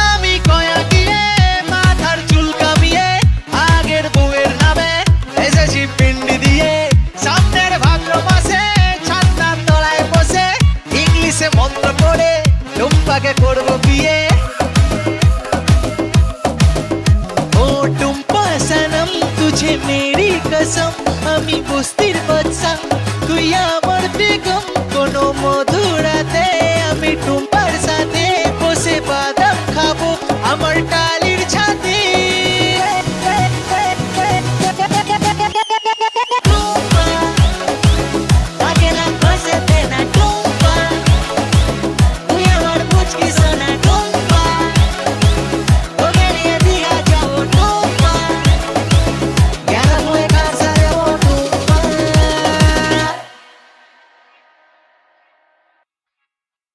আমি কয়া গিয়ে মাথার চুল কামিয়ে আগের বউয়ের নামে এসেছি পিন্ডি দিয়ে সামনের ভাদ্র মাসে ছাদনার তলায় বসে ইংলিশে মন্ত্র পড়ে টুম্পাকে করব বিয়ে। ও টুম্পা সনম তুঝে মেরি কসম আমি বস্তির বাদশা তুই আমার বেগম কোনো মধুরাতে